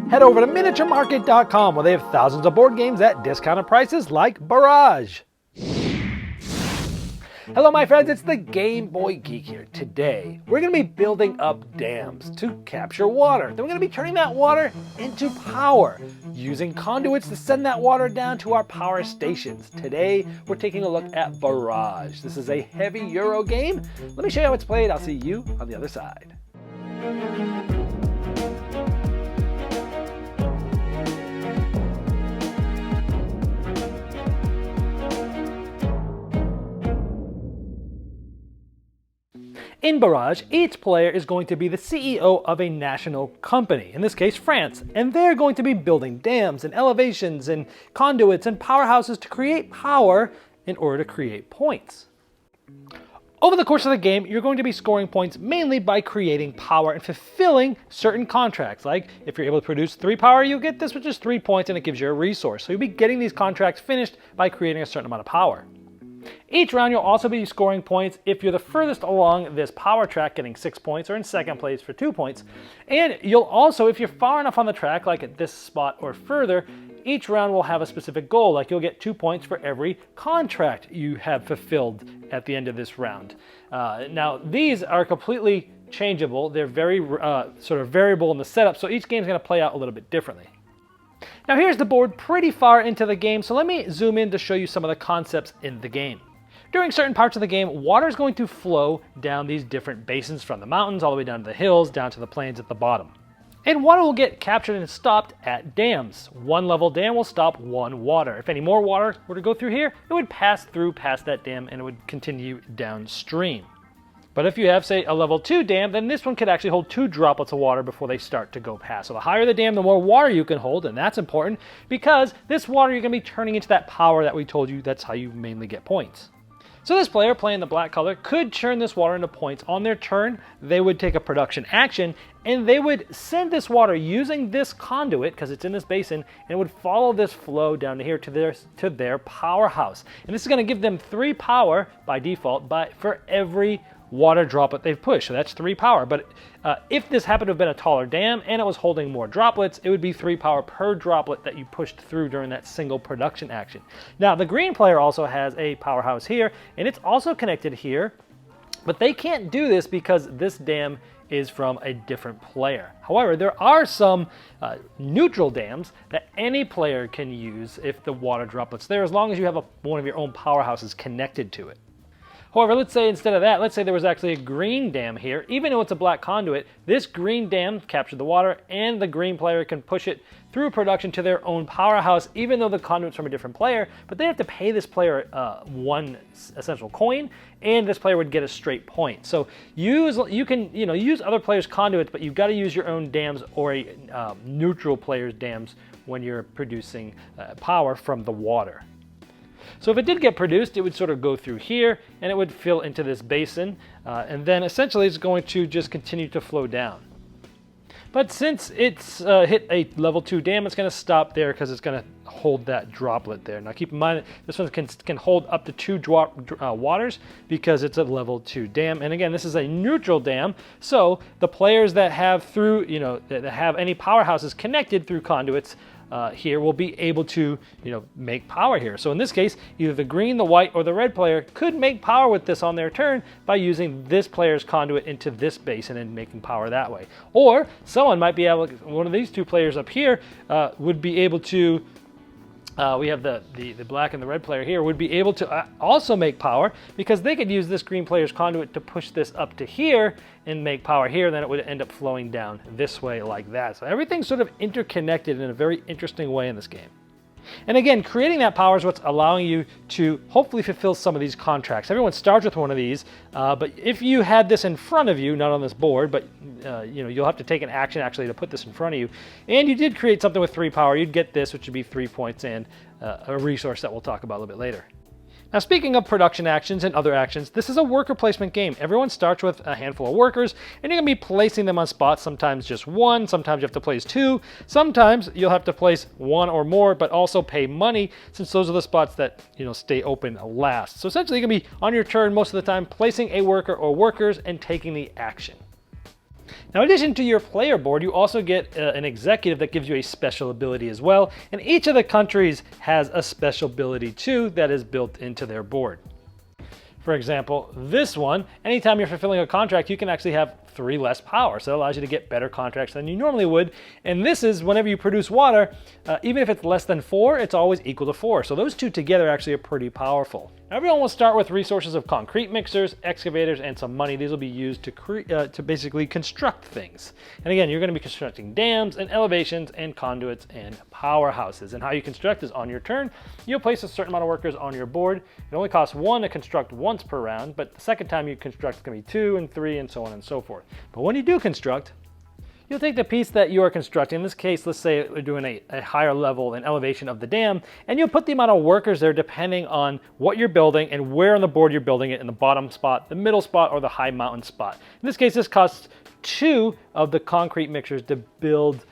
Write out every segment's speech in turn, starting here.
head over to miniaturemarket.com where they have thousands of board games at discounted prices like Barrage. Hello my friends, it's the Game Boy Geek here. Today, we're going to be building up dams to capture water. Then we're going to be turning that water into power, using conduits to send that water down to our power stations. Today, we're taking a look at Barrage. This is a heavy Euro game. Let me show you how it's played. I'll see you on the other side. In Barrage, each player is going to be the CEO of a national company, in this case France, and they're going to be building dams and elevations and conduits and powerhouses to create power in order to create points. Over the course of the game, you're going to be scoring points mainly by creating power and fulfilling certain contracts. Like if you're able to produce 3 power, you get this, which is 3 points, and it gives you a resource. So you'll be getting these contracts finished by creating a certain amount of power. Each round you'll also be scoring points if you're the furthest along this power track, getting 6 points, or in second place for 2 points. And you'll also, if you're far enough on the track, like at this spot or further, each round will have a specific goal, like you'll get 2 points for every contract you have fulfilled at the end of this round. Now these are completely changeable. They're very sort of variable in the setup, so each game is going to play out a little bit differently. Now here's the board pretty far into the game, so let me zoom in to show you some of the concepts in the game. During certain parts of the game, water is going to flow down these different basins from the mountains all the way down to the hills, down to the plains at the bottom. And water will get captured and stopped at dams. One level dam will stop one water. If any more water were to go through here, it would pass through past that dam and it would continue downstream. But if you have, say, a level 2 dam, then this one could actually hold 2 droplets of water before they start to go past. So the higher the dam, the more water you can hold, and that's important because this water you're going to be turning into that power that we told you that's how you mainly get points. So this player playing the black color could turn this water into points. On their turn, they would take a production action, and they would send this water using this conduit, because it's in this basin, and it would follow this flow down to here to their powerhouse. And this is going to give them 3 power by default for every water droplet they've pushed. So that's 3 power. But if this happened to have been a taller dam and it was holding more droplets, it would be 3 power per droplet that you pushed through during that single production action. Now the green player also has a powerhouse here, and it's also connected here, but they can't do this because this dam is from a different player. However, there are some neutral dams that any player can use if the water droplets there, as long as you have one of your own powerhouses connected to it. However, let's say instead of that, let's say there was actually a green dam here. Even though it's a black conduit, this green dam captured the water, and the green player can push it through production to their own powerhouse, even though the conduit's from a different player. But they have to pay this player 1 essential coin, and this player would get a straight point. So you can use other players' conduits, but you've got to use your own dams or a neutral player's dams when you're producing power from the water. So if it did get produced, it would sort of go through here, and it would fill into this basin, and then essentially it's going to just continue to flow down. But since it's hit a level 2 dam, it's going to stop there because it's going to hold that droplet there. Now keep in mind, this one can hold up to 2 waters because it's a level 2 dam. And again, this is a neutral dam, so the players that have that have any powerhouses connected through conduits here will be able to make power here. So in this case, either the green, the white, or the red player could make power with this on their turn by using this player's conduit into this basin and making power that way. Or someone might be able, one of these 2 players up here would be able to, we have the black and the red player here, would be able to also make power because they could use this green player's conduit to push this up to here and make power here, then it would end up flowing down this way like that. So everything's sort of interconnected in a very interesting way in this game. And again, creating that power is what's allowing you to hopefully fulfill some of these contracts. Everyone starts with one of these, but if you had this in front of you, not on this board, but you'll have to take an action actually to put this in front of you, and you did create something with 3 power, you'd get this, which would be 3 points and a resource that we'll talk about a little bit later. Now, speaking of production actions and other actions, this is a worker placement game. Everyone starts with a handful of workers, and you're going to be placing them on spots, sometimes just 1, sometimes you have to place 2, sometimes you'll have to place 1 or more, but also pay money, since those are the spots that stay open last. So essentially, you're going to be, on your turn most of the time, placing a worker or workers and taking the action. Now, in addition to your player board, you also get an executive that gives you a special ability as well, and each of the countries has a special ability too that is built into their board. For example, this one, anytime you're fulfilling a contract, you can actually have 3 less power. So it allows you to get better contracts than you normally would. And this is whenever you produce water, even if it's less than 4, it's always equal to 4. So those two together actually are pretty powerful. Everyone will start with resources of concrete mixers, excavators, and some money. These will be used to basically construct things. And again, you're going to be constructing dams and elevations and conduits and powerhouses. And how you construct is on your turn. You'll place a certain amount of workers on your board. It only costs 1 to construct once per round, but the second time you construct is going to be 2 and 3 and so on and so forth. But when you do construct, you'll take the piece that you are constructing. In this case, let's say we're doing a higher level and elevation of the dam, and you'll put the amount of workers there depending on what you're building and where on the board you're building it, in the bottom spot, the middle spot, or the high mountain spot. In this case, this costs 2 of the concrete mixers to build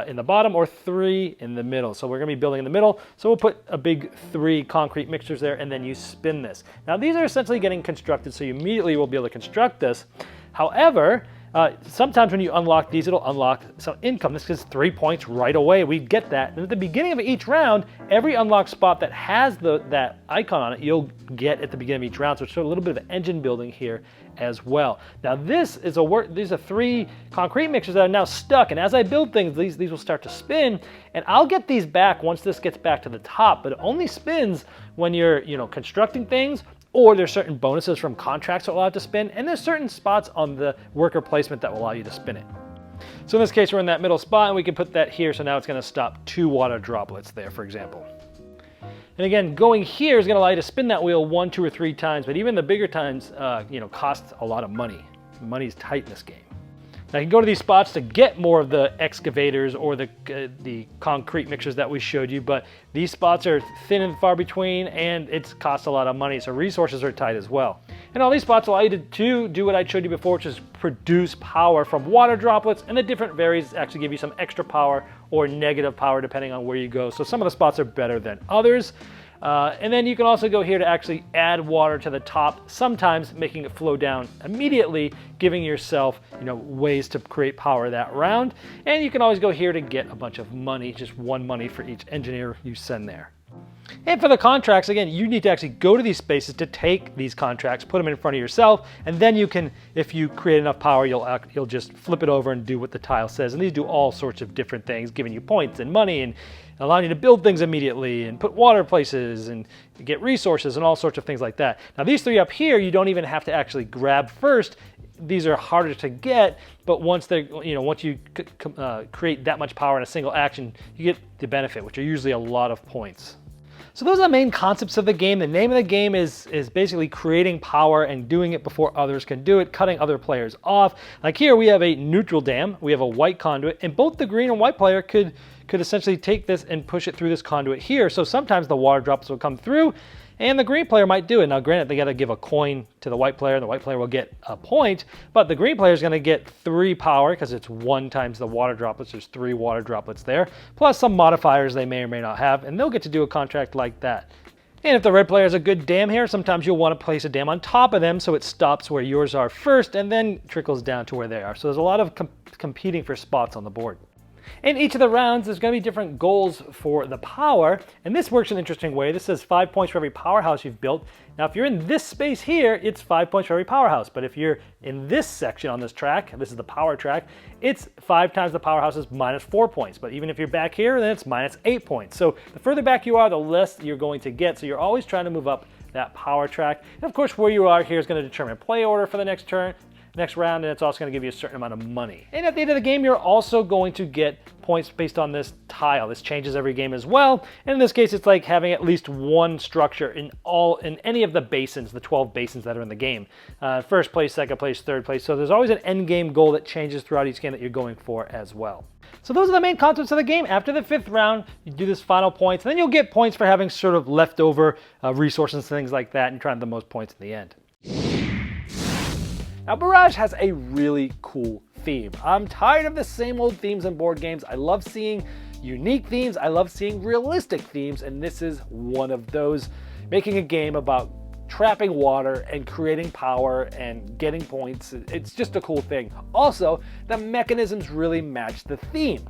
in the bottom, or 3 in the middle. So we're going to be building in the middle, so we'll put a big 3 concrete mixers there, and then you spin this. Now these are essentially getting constructed, so you immediately will be able to construct this. However, sometimes when you unlock these, it'll unlock some income. This is 3 points right away. We get that. And at the beginning of each round, every unlocked spot that has that icon on it, you'll get at the beginning of each round. So it's a little bit of engine building here as well. Now this is these are 3 concrete mixers that are now stuck. And as I build things, these will start to spin. And I'll get these back once this gets back to the top. But it only spins when you're constructing things, or there's certain bonuses from contracts that allow it to spin, and there's certain spots on the worker placement that will allow you to spin it. So in this case, we're in that middle spot, and we can put that here, so now it's going to stop 2 water droplets there, for example. And again, going here is going to allow you to spin that wheel 1, 2, or 3 times, but even the bigger times, cost a lot of money. Money's tight in this game. Now you can go to these spots to get more of the excavators or the concrete mixers that we showed you, but these spots are thin and far between, and it costs a lot of money, so resources are tight as well. And all these spots allow you to do what I showed you before, which is produce power from water droplets, and the different varies actually give you some extra power or negative power depending on where you go. So some of the spots are better than others. And then you can also go here to actually add water to the top, sometimes making it flow down immediately, giving yourself ways to create power that round. And you can always go here to get a bunch of money, just 1 money for each engineer you send there. And for the contracts, again, you need to actually go to these spaces to take these contracts, put them in front of yourself, and then you can, if you create enough power, you'll just flip it over and do what the tile says. And these do all sorts of different things, giving you points and money and allowing you to build things immediately and put water places and get resources and all sorts of things like that. Now these 3 up here, you don't even have to actually grab first. These are harder to get, but once you create that much power in a single action, you get the benefit, which are usually a lot of points. So those are the main concepts of the game. The name of the game is basically creating power and doing it before others can do it, cutting other players off. Like here we have a neutral dam, we have a white conduit, and both the green and white player could essentially take this and push it through this conduit here. So sometimes the water drops will come through, and the green player might do it. Now granted, they got to give a coin to the white player, and the white player will get a point, but the green player is going to get 3 power because it's 1 times the water droplets. There's 3 water droplets there, plus some modifiers they may or may not have, and they'll get to do a contract like that. And if the red player has a good dam here, sometimes you'll want to place a dam on top of them so it stops where yours are first and then trickles down to where they are. So there's a lot of competing for spots on the board. In each of the rounds, there's going to be different goals for the power, and this works in an interesting way. This says 5 points for every powerhouse you've built. Now, if you're in this space here, it's 5 points for every powerhouse, but if you're in this section on this track, this is the power track, it's 5 times the powerhouse is minus 4 points. But even if you're back here, then it's minus 8 points. So the further back you are, the less you're going to get. So you're always trying to move up that power track. And of course, where you are here is going to determine play order for the next round, and it's also going to give you a certain amount of money. And at the end of the game, you're also going to get points based on this tile. This changes every game as well. And in this case, it's like having at least 1 structure in any of the basins, the 12 basins that are in the game. First place, second place, third place. So there's always an end game goal that changes throughout each game that you're going for as well. So those are the main concepts of the game. After the 5th round, you do this final points, and then you'll get points for having sort of leftover resources and things like that, and trying to have the most points in the end. Now, Barrage has a really cool theme. I'm tired of the same old themes in board games. I love seeing unique themes. I love seeing realistic themes, and this is one of those. Making a game about trapping water and creating power and getting points. It's just a cool thing. Also, the mechanisms really match the theme,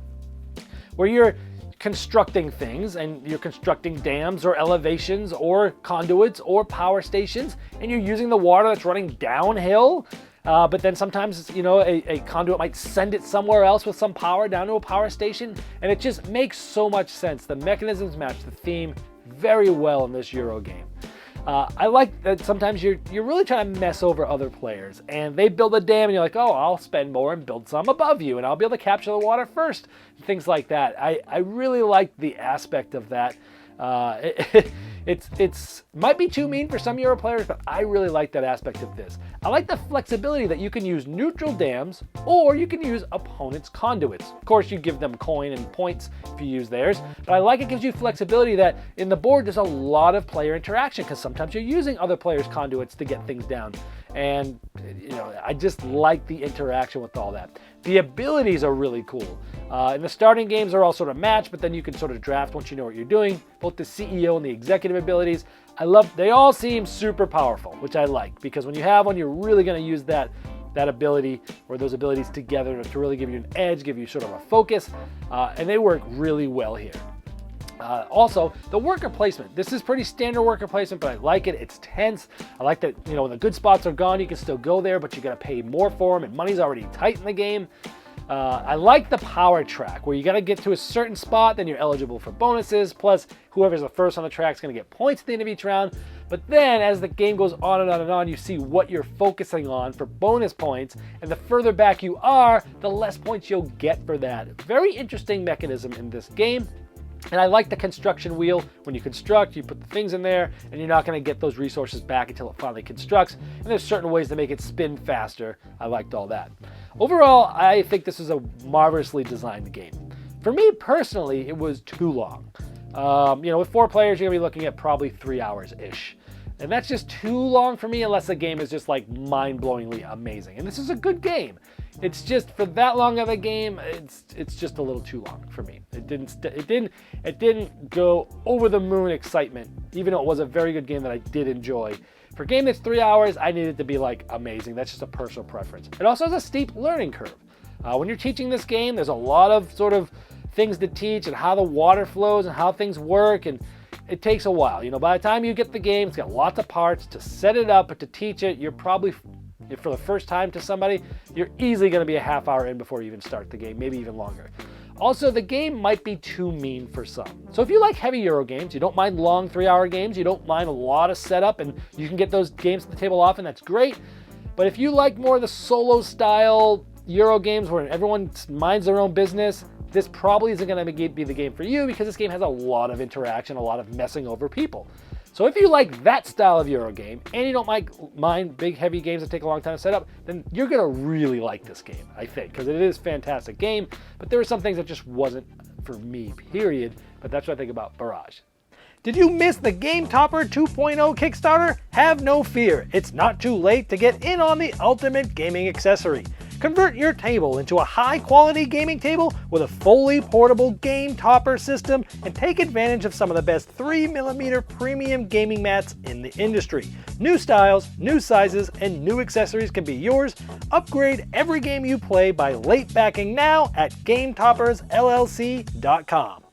where you're constructing things and you're constructing dams or elevations or conduits or power stations, and you're using the water that's running downhill. But then sometimes, you know, a conduit might send it somewhere else with some power down to a power station, and it just makes so much sense. The mechanisms match the theme very well in this Euro game. I like that sometimes you're really trying to mess over other players, and they build a dam and you're like, oh, I'll spend more and build some above you and I'll be able to capture the water first, things like that. I really like the aspect of that. It's might be too mean for some Euro players, but I really like that aspect of this. I like the flexibility that you can use neutral dams or you can use opponents' conduits. Of course, you give them coin and points if you use theirs, but I like it gives you flexibility that in the board there's a lot of player interaction because sometimes you're using other players' conduits to get things down. And you know, I just like the interaction with all that. The abilities are really cool. In the starting games are all sort of matched, but then you can sort of draft once you know what you're doing. Both the CEO and the executive abilities, they all seem super powerful, which I like, because when you have one, you're really going to use that ability or those abilities together to really give you an edge, give you sort of a focus, and they work really well here. Also, the worker placement. This is pretty standard worker placement, but I like it. It's tense. I like that, you know, when the good spots are gone, you can still go there, but you got to pay more for them, and money's already tight in the game. I like the power track, where you got to get to a certain spot, then you're eligible for bonuses, plus whoever's the first on the track is going to get points at the end of each round. But then, as the game goes on and on and on, you see what you're focusing on for bonus points, and the further back you are, the less points you'll get for that. Very interesting mechanism in this game. And I like the construction wheel. When you construct, you put the things in there, and you're not going to get those resources back until it finally constructs. And there's certain ways to make it spin faster. I liked all that. Overall, I think this is a marvelously designed game. For me personally, it was too long. You know, with 4 players, you're going to be looking at probably 3 hours-ish. And that's just too long for me unless the game is just like mind-blowingly amazing. And this is a good game. It's just for that long of a game, it's just a little too long for me. It didn't go over the moon excitement, even though it was a very good game that I did enjoy. For a game that's 3 hours, I need it to be like amazing. That's just a personal preference. It also has a steep learning curve. When you're teaching this game, there's a lot of sort of things to teach and how the water flows and how things work, and it takes a while. You know, by the time you get the game, it's got lots of parts to set it up, but to teach it, you're probably, for the first time to somebody, you're easily going to be a half hour in before you even start the game, maybe even longer. Also, the game might be too mean for some. So if you like heavy Euro games, you don't mind long 3-hour games, you don't mind a lot of setup, and you can get those games at the table often, that's great. But if you like more of the solo style Euro games where everyone minds their own business, this probably isn't going to be the game for you, because this game has a lot of interaction, a lot of messing over people. So if you like that style of Euro game, and you don't mind big, heavy games that take a long time to set up, then you're going to really like this game, I think, because it is a fantastic game, but there were some things that just wasn't for me, period. But that's what I think about Barrage. Did you miss the Game Topper 2.0 Kickstarter? Have no fear, it's not too late to get in on the ultimate gaming accessory. Convert your table into a high-quality gaming table with a fully portable Game Topper system and take advantage of some of the best 3mm premium gaming mats in the industry. New styles, new sizes, and new accessories can be yours. Upgrade every game you play by late backing now at GameToppersLLC.com.